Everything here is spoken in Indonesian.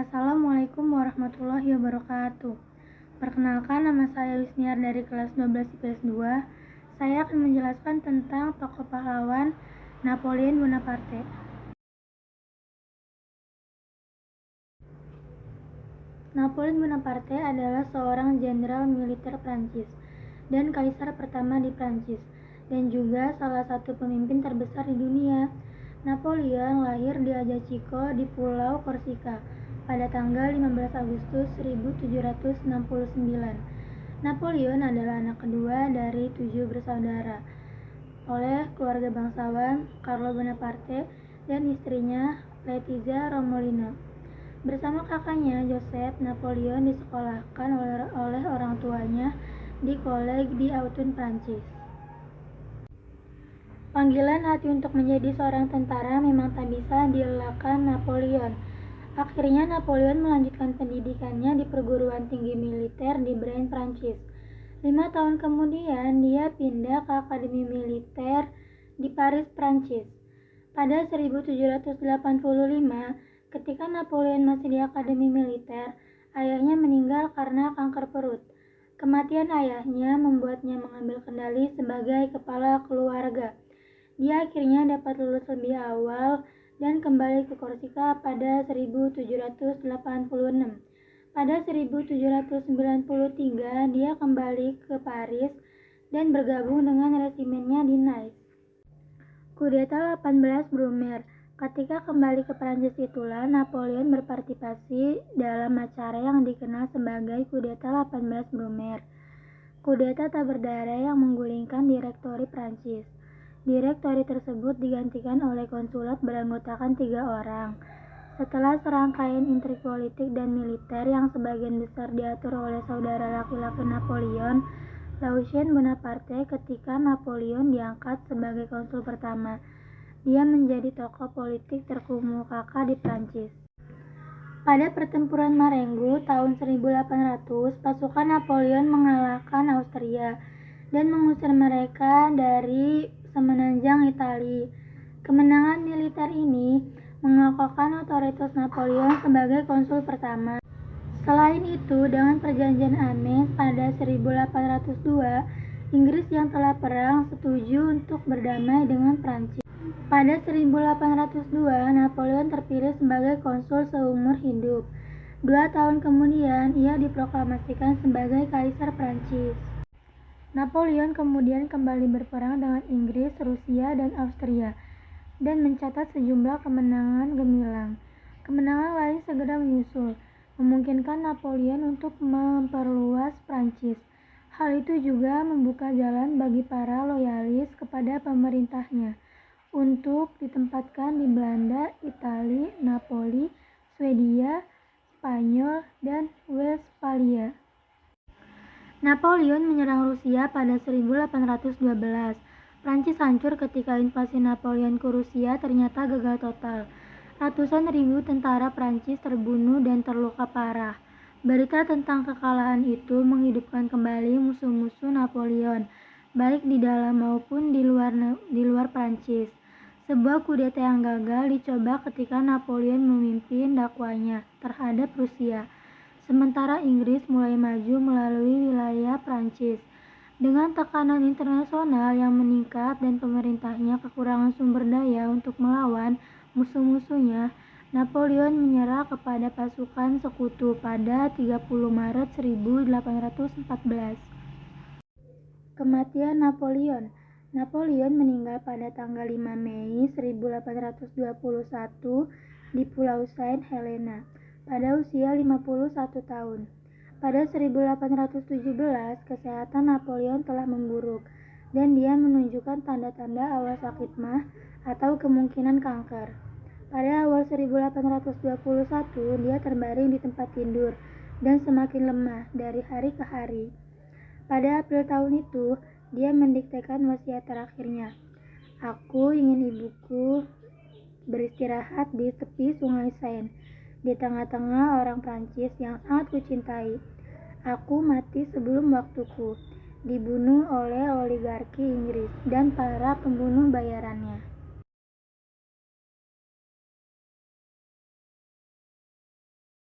Assalamualaikum warahmatullahi wabarakatuh. Perkenalkan, nama saya Wisniar dari kelas 12 IPS 2. Saya akan menjelaskan tentang tokoh pahlawan Napoleon Bonaparte. Napoleon Bonaparte adalah seorang jenderal militer Prancis dan kaisar pertama di Prancis, dan juga salah satu pemimpin terbesar di dunia. Napoleon lahir di Ajaccio di Pulau Korsika pada tanggal 15 Agustus 1769. Napoleon adalah anak kedua dari 7 bersaudara oleh keluarga bangsawan Carlo Bonaparte dan istrinya Letizia Romolino. Bersama kakaknya Joseph, Napoleon disekolahkan oleh orang tuanya di Collège d'Autun, Prancis. Panggilan hati untuk menjadi seorang tentara memang tak bisa dielakkan Napoleon. Akhirnya Napoleon melanjutkan pendidikannya di perguruan tinggi militer di Brienne, Prancis. 5 tahun kemudian dia pindah ke Akademi Militer di Paris, Prancis. Pada 1785, ketika Napoleon masih di Akademi Militer, ayahnya meninggal karena kanker perut. Kematian ayahnya membuatnya mengambil kendali sebagai kepala keluarga. Dia akhirnya dapat lulus lebih awal dan kembali ke Korsika pada 1786. Pada 1793 dia kembali ke Paris dan bergabung dengan resimennya di Nice. Kudeta 18 Brumaire. Ketika kembali ke Prancis itulah Napoleon berpartisipasi dalam acara yang dikenal sebagai Kudeta 18 Brumaire. Kudeta tak berdarah yang menggulingkan Direktori Prancis. Direktori tersebut digantikan oleh konsulat beranggotakan 3 orang. Setelah serangkaian intrik politik dan militer yang sebagian besar diatur oleh saudara laki-laki Napoleon, Lucien Bonaparte, ketika Napoleon diangkat sebagai konsul pertama, dia menjadi tokoh politik terkemuka di Prancis. Pada pertempuran Marengo tahun 1800, pasukan Napoleon mengalahkan Austria dan mengusir mereka dari semenanjung Italia. Kemenangan militer ini mengokohkan otoritas Napoleon sebagai konsul pertama. Selain itu, dengan perjanjian Amiens pada 1802, Inggris yang telah perang setuju untuk berdamai dengan Prancis. Pada 1802, Napoleon terpilih sebagai konsul seumur hidup. 2 tahun kemudian, ia diproklamasikan sebagai Kaisar Prancis. Napoleon kemudian kembali berperang dengan Inggris, Rusia, dan Austria, dan mencatat sejumlah kemenangan gemilang. Kemenangan lain segera menyusul, memungkinkan Napoleon untuk memperluas Prancis. Hal itu juga membuka jalan bagi para loyalis kepada pemerintahnya untuk ditempatkan di Belanda, Italia, Napoli, Swedia, Spanyol, dan Westphalia. Napoleon menyerang Rusia pada 1812. Prancis hancur ketika invasi Napoleon ke Rusia ternyata gagal total. Ratusan ribu tentara Prancis terbunuh dan terluka parah. Berita tentang kekalahan itu menghidupkan kembali musuh-musuh Napoleon, baik di dalam maupun di luar Prancis. Sebuah kudeta yang gagal dicoba ketika Napoleon memimpin dakwanya terhadap Rusia, sementara Inggris mulai maju melalui wilayah Prancis. Dengan tekanan internasional yang meningkat dan pemerintahnya kekurangan sumber daya untuk melawan musuh-musuhnya, Napoleon menyerah kepada pasukan sekutu pada 30 Maret 1814. Kematian Napoleon. Napoleon meninggal pada tanggal 5 Mei 1821 di Pulau Saint Helena pada usia 51 tahun. Pada 1817, kesehatan Napoleon telah memburuk dan dia menunjukkan tanda-tanda awal sakit mah atau kemungkinan kanker. Pada awal 1821, dia terbaring di tempat tidur dan semakin lemah dari hari ke hari. Pada April tahun itu, dia mendiktekan wasiat terakhirnya. Aku ingin ibuku beristirahat di tepi sungai Seine, di tengah-tengah orang Prancis yang sangat kucintai. Aku mati sebelum waktuku, dibunuh oleh oligarki Inggris dan para pembunuh bayarannya.